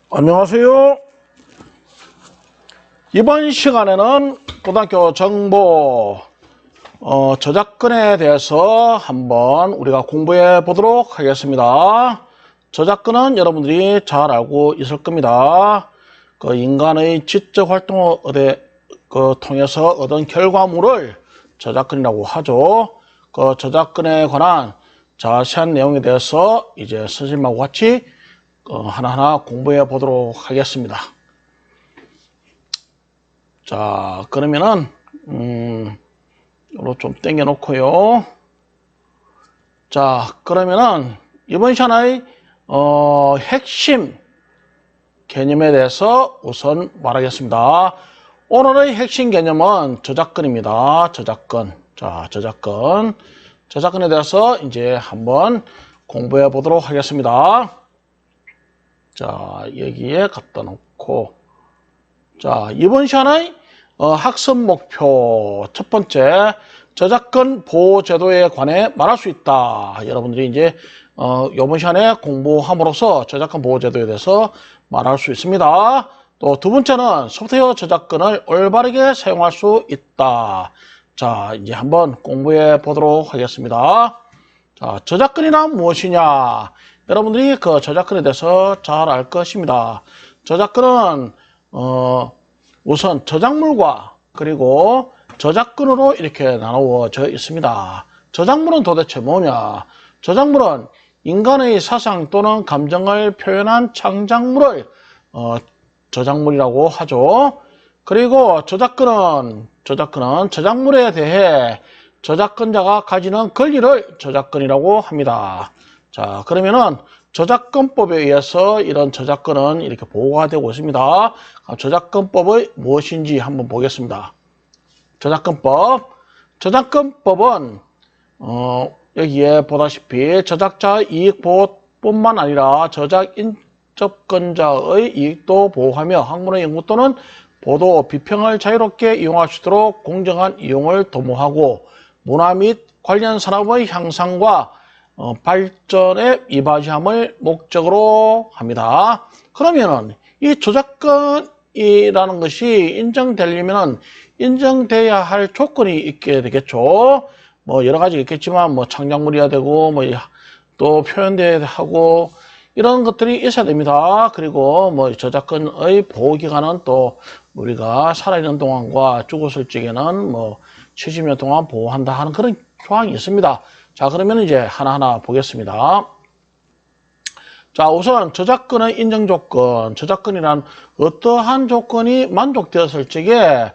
안녕하세요. 이번 시간에는 고등학교 정보 저작권에 대해서 한번 우리가 공부해 보도록 하겠습니다. 저작권은 여러분들이 잘 알고 있을 겁니다. 그 인간의 지적 활동을 통해서 얻은 결과물을 저작권이라고 하죠. 그 저작권에 관한 자세한 내용에 대해서 이제 선생님하고 같이 하나하나 공부해 보도록 하겠습니다. 자, 그러면은 요로 좀 당겨 놓고요. 자, 그러면은 이번 시간의 핵심 개념에 대해서 우선 말하겠습니다. 오늘의 핵심 개념은 저작권입니다. 저작권. 자, 저작권에 대해서 이제 한번 공부해 보도록 하겠습니다. 자, 여기에 갖다 놓고. 자, 이번 시간의 학습 목표 첫 번째, 저작권 보호 제도에 관해 말할 수 있다. 여러분들이 이제 이번 시간에 공부함으로써 저작권 보호 제도에 대해서 말할 수 있습니다. 또 두 번째는 소프트웨어 저작권을 올바르게 사용할 수 있다. 자, 이제 한번 공부해 보도록 하겠습니다. 자, 저작권이란 무엇이냐? 여러분들이 그 저작권에 대해서 잘 알 것입니다. 저작권은 우선 저작물과 그리고 저작권으로 이렇게 나누어져 있습니다. 저작물은 도대체 뭐냐? 저작물은 인간의 사상 또는 감정을 표현한 창작물을 저작물이라고 하죠. 그리고 저작권은 저작물에 대해 저작권자가 가지는 권리를 저작권이라고 합니다. 자, 그러면은 저작권법에 의해서 이런 저작권은 이렇게 보호가 되고 있습니다. 저작권법의 무엇인지 한번 보겠습니다. 저작권법은 여기에 보다시피 저작자 이익 보호뿐만 아니라 저작 인접권자의 이익도 보호하며 학문의 연구 또는 보도, 비평을 자유롭게 이용할 수 있도록 공정한 이용을 도모하고 문화 및 관련 산업의 향상과 발전에 이바지함을 목적으로 합니다. 그러면은 이 저작권이라는 것이 인정되려면 인정돼야 할 조건이 있게 되겠죠. 뭐 여러 가지 있겠지만 뭐 창작물이어야 되고 뭐 또 표현돼야 하고 이런 것들이 있어야 됩니다. 그리고 뭐 저작권의 보호 기간은 또 우리가 살아있는 동안과 죽었을 적에는 뭐 70년 동안 보호한다 하는 그런 조항이 있습니다. 자, 그러면 이제 하나하나 보겠습니다. 자, 우선 저작권의 인정 조건. 저작권이란 어떠한 조건이 만족되었을 적에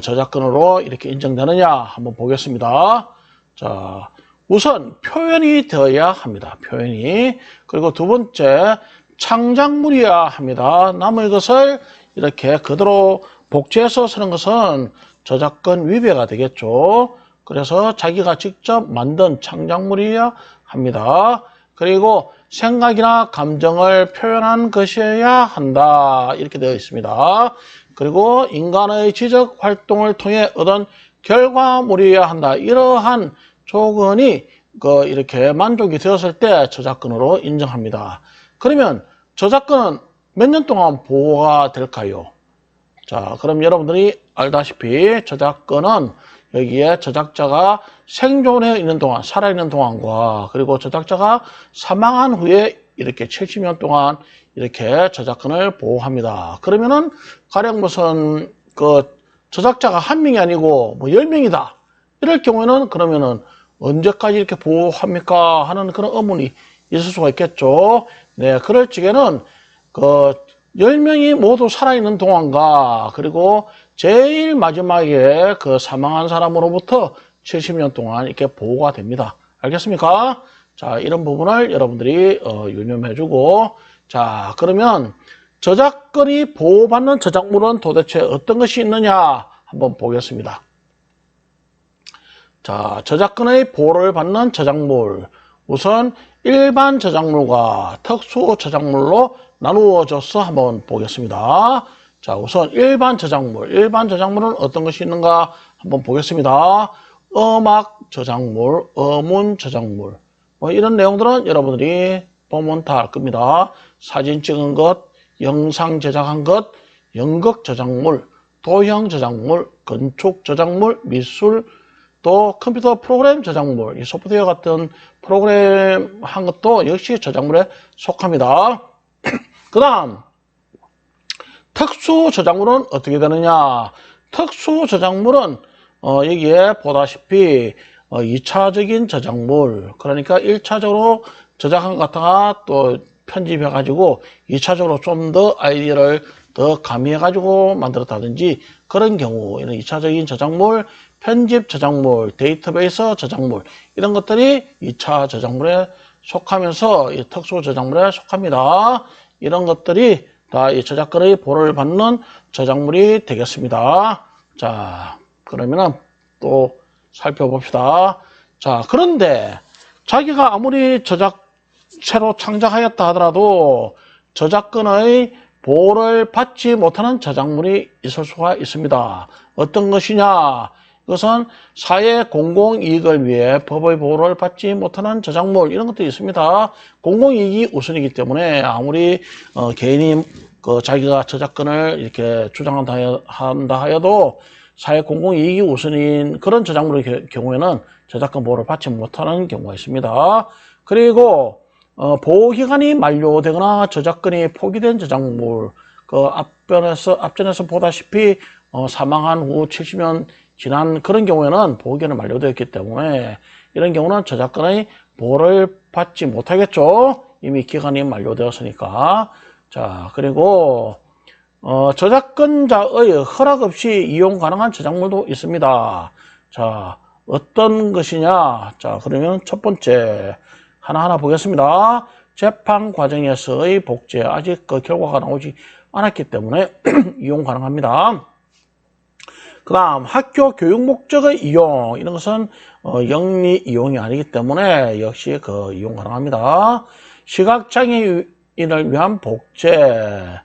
저작권으로 이렇게 인정되느냐 한번 보겠습니다. 자, 우선 표현이 되어야 합니다. 표현이. 그리고 두 번째, 창작물이어야 합니다. 남의 것을 이렇게 그대로 복제해서 쓰는 것은 저작권 위배가 되겠죠. 그래서 자기가 직접 만든 창작물이어야 합니다. 그리고 생각이나 감정을 표현한 것이어야 한다. 이렇게 되어 있습니다. 그리고 인간의 지적 활동을 통해 얻은 결과물이어야 한다. 이러한 조건이 이렇게 만족이 되었을 때 저작권으로 인정합니다. 그러면 저작권은 몇 년 동안 보호가 될까요? 자, 그럼 여러분들이 알다시피 저작권은 여기에 저작자가 생존해 있는 동안, 살아있는 동안과 그리고 저작자가 사망한 후에 이렇게 70년 동안 이렇게 저작권을 보호합니다. 그러면은 가령 무슨 저작자가 한 명이 아니고 뭐 10명이다. 이럴 경우에는 그러면은 언제까지 이렇게 보호합니까? 하는 그런 의문이 있을 수가 있겠죠. 네, 그럴 적에는 10명이 모두 살아있는 동안과 그리고 제일 마지막에 사망한 사람으로부터 70년 동안 이렇게 보호가 됩니다. 알겠습니까? 자, 이런 부분을 여러분들이 유념해주고, 자, 그러면 저작권이 보호받는 저작물은 도대체 어떤 것이 있느냐 한번 보겠습니다. 자, 저작권의 보호를 받는 저작물. 우선 일반 저작물과 특수 저작물로 나누어져서 한번 보겠습니다. 자, 우선 일반 저작물은 어떤 것이 있는가 한번 보겠습니다. 음악 저작물, 어문 저작물. 뭐 이런 내용들은 여러분들이 보면 다 알 겁니다. 사진 찍은 것, 영상 제작한 것, 연극 저작물, 도형 저작물, 건축 저작물, 미술, 또 컴퓨터 프로그램 저작물, 이 소프트웨어 같은 프로그램 한 것도 역시 저작물에 속합니다. 그 다음 특수 저작물은 어떻게 되느냐. 특수 저작물은 여기에 보다시피 2차적인 저작물, 그러니까 1차적으로 저작한 것 같다가 또 편집해 가지고 2차적으로 좀 더 아이디어를 더 가미해 가지고 만들었다든지 그런 경우, 이런 2차적인 저작물, 편집 저작물, 데이터베이스 저작물, 이런 것들이 2차 저작물에 속하면서 이 특수 저작물에 속합니다. 이런 것들이 다 이 저작권의 보호를 받는 저작물이 되겠습니다. 자, 그러면은 또 살펴봅시다. 자, 그런데 자기가 아무리 새로 창작하였다 하더라도 저작권의 보호를 받지 못하는 저작물이 있을 수가 있습니다. 어떤 것이냐? 이것은 사회 공공이익을 위해 법의 보호를 받지 못하는 저작물, 이런 것도 있습니다. 공공이익이 우선이기 때문에 아무리 개인이 자기가 저작권을 이렇게 주장한다 하여도 사회 공공이익이 우선인 그런 저작물의 경우에는 저작권 보호를 받지 못하는 경우가 있습니다. 그리고 보호기간이 만료되거나 저작권이 포기된 저작물, 앞전에서 보다시피 사망한 후 70년 지난 그런 경우에는 보호기간이 만료되었기 때문에 이런 경우는 저작권의 보호를 받지 못하겠죠. 이미 기간이 만료되었으니까. 자, 그리고 저작권자의 허락 없이 이용 가능한 저작물도 있습니다. 자, 어떤 것이냐? 자, 그러면 첫 번째 하나하나 보겠습니다. 재판 과정에서의 복제, 아직 그 결과가 나오지 않았기 때문에 이용 가능합니다. 그 다음 학교 교육 목적의 이용, 이런 것은 영리 이용이 아니기 때문에 역시 이용 가능합니다. 시각장애인을 위한 복제,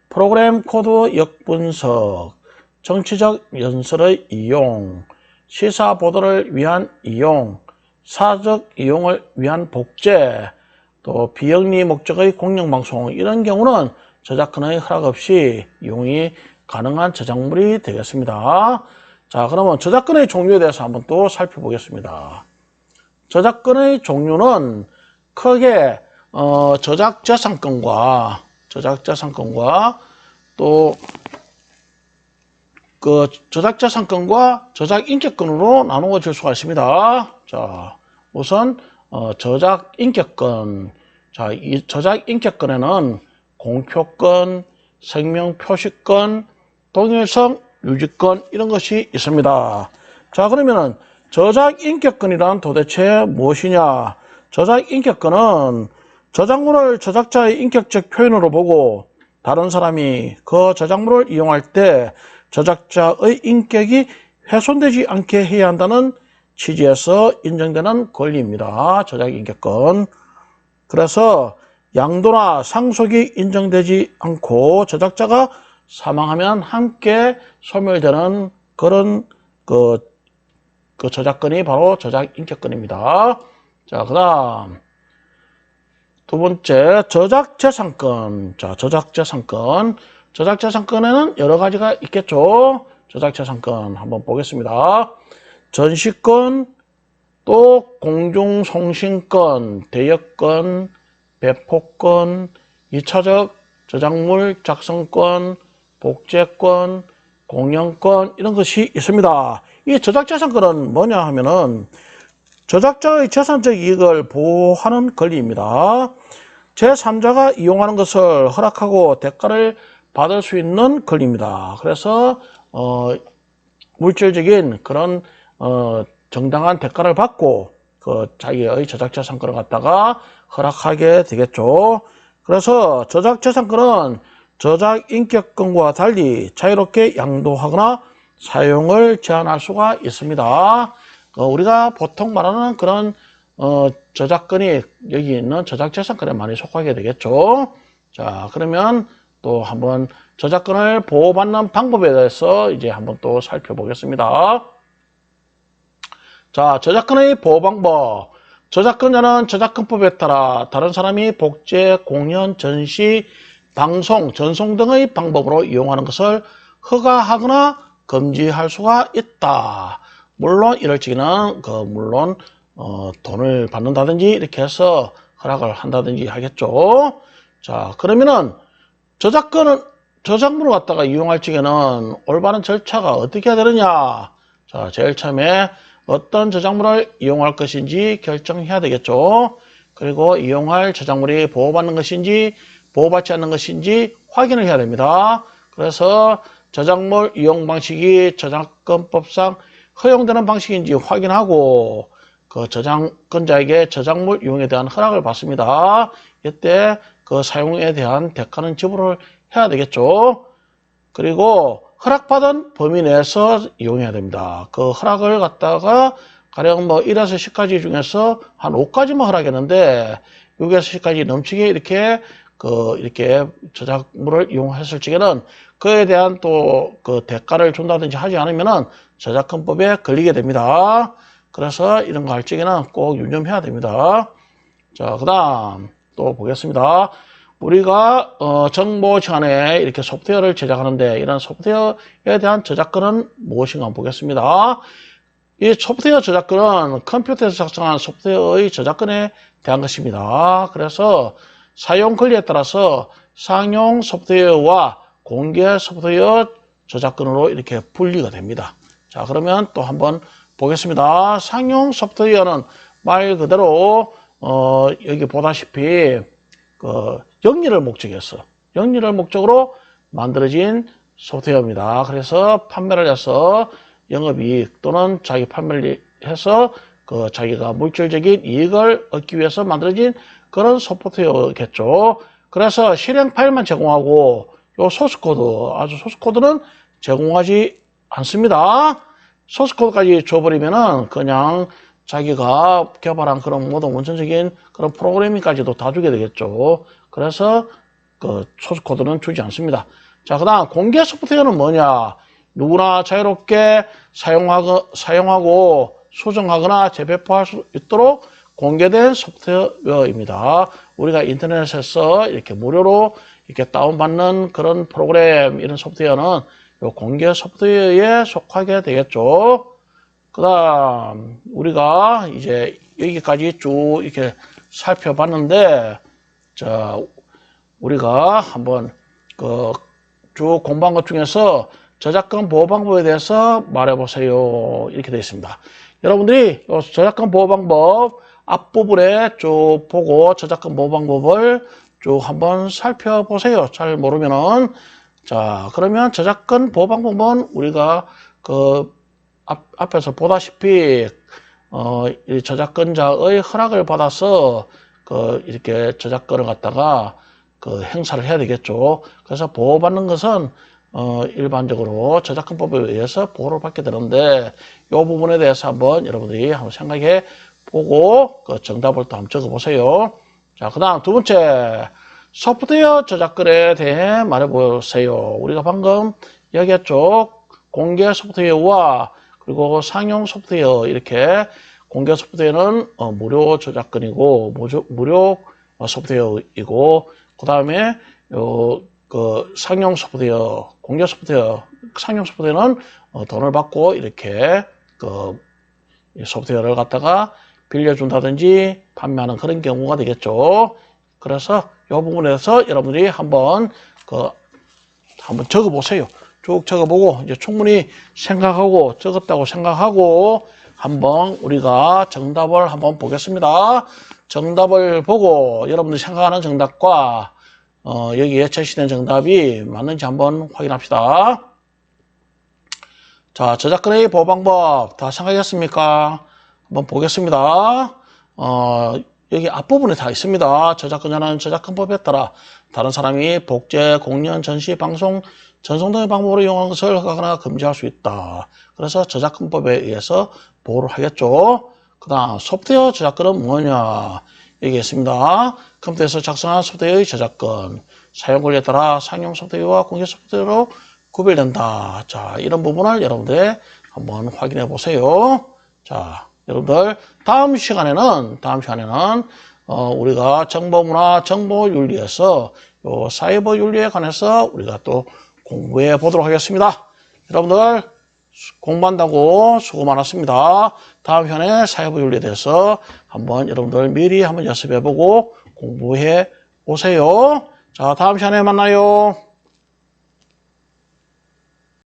프로그램 코드 역분석, 정치적 연설의 이용, 시사 보도를 위한 이용, 사적 이용을 위한 복제, 또 비영리 목적의 공영방송, 이런 경우는 저작권의 허락 없이 이용이 가능한 저작물이 되겠습니다. 자, 그러면 저작권의 종류에 대해서 한번 또 살펴보겠습니다. 저작권의 종류는 크게 저작재산권과 또 저작재산권과 저작인격권으로 나누어질 수가 있습니다. 자, 우선 저작인격권. 자, 이 저작인격권에는 공표권, 생명표시권, 동일성 유지권, 이런 것이 있습니다. 자, 그러면은 저작인격권이란 도대체 무엇이냐? 저작인격권은 저작물을 저작자의 인격적 표현으로 보고 다른 사람이 그 저작물을 이용할 때 저작자의 인격이 훼손되지 않게 해야 한다는 취지에서 인정되는 권리입니다. 저작인격권. 그래서 양도나 상속이 인정되지 않고 저작자가 사망하면 함께 소멸되는 그런 저작권이 바로 저작인격권입니다. 자, 그 다음 두 번째, 저작재산권. 자, 저작재산권. 저작재산권에는 여러 가지가 있겠죠. 저작재산권 한번 보겠습니다. 전시권, 또 공중송신권, 대여권, 배포권, 2차적 저작물 작성권, 복제권, 공연권, 이런 것이 있습니다. 이 저작재산권은 뭐냐 하면은 저작자의 재산적 이익을 보호하는 권리입니다. 제3자가 이용하는 것을 허락하고 대가를 받을 수 있는 권리입니다. 그래서 물질적인 그런 정당한 대가를 받고 자기의 저작재산권을 갖다가 허락하게 되겠죠. 그래서 저작재산권은 저작인격권과 달리 자유롭게 양도하거나 사용을 제한할 수가 있습니다. 우리가 보통 말하는 그런 저작권이 여기 있는 저작재산권에 많이 속하게 되겠죠. 자, 그러면 또 한번 저작권을 보호받는 방법에 대해서 이제 한번 또 살펴보겠습니다. 자, 저작권의 보호 방법. 저작권자는 저작권법에 따라 다른 사람이 복제, 공연, 전시, 방송, 전송 등의 방법으로 이용하는 것을 허가하거나 금지할 수가 있다. 물론 이럴 적에는 물론 돈을 받는다든지 이렇게 해서 허락을 한다든지 하겠죠. 자, 그러면은 저작물을 갖다가 이용할 적에는 올바른 절차가 어떻게 해야 되느냐? 자, 제일 처음에 어떤 저작물을 이용할 것인지 결정해야 되겠죠. 그리고 이용할 저작물이 보호받는 것인지 보호받지 않는 것인지 확인을 해야 됩니다. 그래서 저작물 이용 방식이 저작권법상 허용되는 방식인지 확인하고 그 저작권자에게 저작물 이용에 대한 허락을 받습니다. 이때 그 사용에 대한 대가는 지불을 해야 되겠죠. 그리고 허락받은 범위 내에서 이용해야 됩니다. 그 허락을 갖다가 가령 뭐 1에서 10가지 중에서 한 5가지만 허락했는데 6에서 10가지 넘치게 이렇게 저작물을 이용했을 적에는 그에 대한 또 그 대가를 준다든지 하지 않으면은 저작권법에 걸리게 됩니다. 그래서 이런 거 할 적에는 꼭 유념해야 됩니다. 자, 그 다음 또 보겠습니다. 우리가 정보 시간에 이렇게 소프트웨어를 제작하는데 이런 소프트웨어에 대한 저작권은 무엇인가 한번 보겠습니다. 이 소프트웨어 저작권은 컴퓨터에서 작성한 소프트웨어의 저작권에 대한 것입니다. 그래서 사용 권리에 따라서 상용 소프트웨어와 공개 소프트웨어 저작권으로 이렇게 분리가 됩니다. 자, 그러면 또 한번 보겠습니다. 상용 소프트웨어는 말 그대로 여기 보다시피 영리를 목적으로 만들어진 소프트웨어입니다. 그래서 판매를 해서 영업이익 또는 자기 판매를 해서 자기가 물질적인 이익을 얻기 위해서 만들어진 그런 소프트웨어겠죠. 그래서 실행 파일만 제공하고 요 소스코드는 제공하지 않습니다. 소스코드까지 줘버리면은 그냥 자기가 개발한 그런 모든 원천적인 그런 프로그래밍까지도 다 주게 되겠죠. 그래서 소스코드는 주지 않습니다. 자, 그 다음 공개 소프트웨어는 뭐냐? 누구나 자유롭게 사용하고 수정하거나 재배포할 수 있도록 공개된 소프트웨어입니다. 우리가 인터넷에서 이렇게 무료로 이렇게 다운받는 그런 프로그램, 이런 소프트웨어는 요 공개 소프트웨어에 속하게 되겠죠. 그 다음, 우리가 이제 여기까지 쭉 이렇게 살펴봤는데, 자, 우리가 한번 쭉 공부한 것 중에서 저작권 보호 방법에 대해서 말해보세요. 이렇게 되어 있습니다. 여러분들이 저작권 보호 방법 앞부분에 쭉 보고 저작권 보호 방법을 쭉 한번 살펴보세요. 잘 모르면은. 자, 그러면 저작권 보호 방법은 우리가 앞에서 보다시피 이 저작권자의 허락을 받아서 이렇게 저작권을 갖다가 행사를 해야 되겠죠. 그래서 보호받는 것은 일반적으로 저작권법에 의해서 보호를 받게 되는데 이 부분에 대해서 한번 여러분들이 한번 생각해 보고 정답을 또 한번 적어 보세요. 자, 그 다음 두 번째, 소프트웨어 저작권에 대해 말해 보세요. 우리가 방금 얘기했죠. 공개 소프트웨어와 그리고 상용 소프트웨어, 이렇게 공개 소프트웨어는 무료 저작권이고 무료 소프트웨어이고, 그 다음에 상용 소프트웨어, 공개 소프트웨어, 상용 소프트웨어는 돈을 받고 이렇게 소프트웨어를 갖다가 빌려준다든지 판매하는 그런 경우가 되겠죠. 그래서 이 부분에서 여러분들이 한번 적어보세요. 쭉 적어보고 이제 충분히 생각하고 적었다고 생각하고 한번 우리가 정답을 한번 보겠습니다. 정답을 보고 여러분들이 생각하는 정답과 여기에 제시된 정답이 맞는지 한번 확인합시다. 자, 저작권의 보호 방법 다 생각했습니까? 한번 보겠습니다. 여기 앞부분에 다 있습니다. 저작권자는 저작권법에 따라 다른 사람이 복제, 공연, 전시, 방송, 전송 등의 방법으로 이용하는 것을 허가하거나 금지할 수 있다. 그래서 저작권법에 의해서 보호를 하겠죠. 그 다음 소프트웨어 저작권은 뭐냐? 여기 있습니다. 컴퓨터에서 작성한 소프트웨어의 저작권, 사용 권리에 따라 상용 소프트웨어와 공개 소프트웨어로 구별된다. 자, 이런 부분을 여러분들 한번 확인해 보세요. 자, 여러분들 다음 시간에는 우리가 정보문화 정보윤리에서 요 사이버 윤리에 관해서 우리가 또 공부해 보도록 하겠습니다. 여러분들 공부한다고 수고 많았습니다. 다음 편에 사이버 윤리에 대해서 한번 여러분들 미리 한번 연습해 보고 공부해 오세요. 자, 다음 시간에 만나요.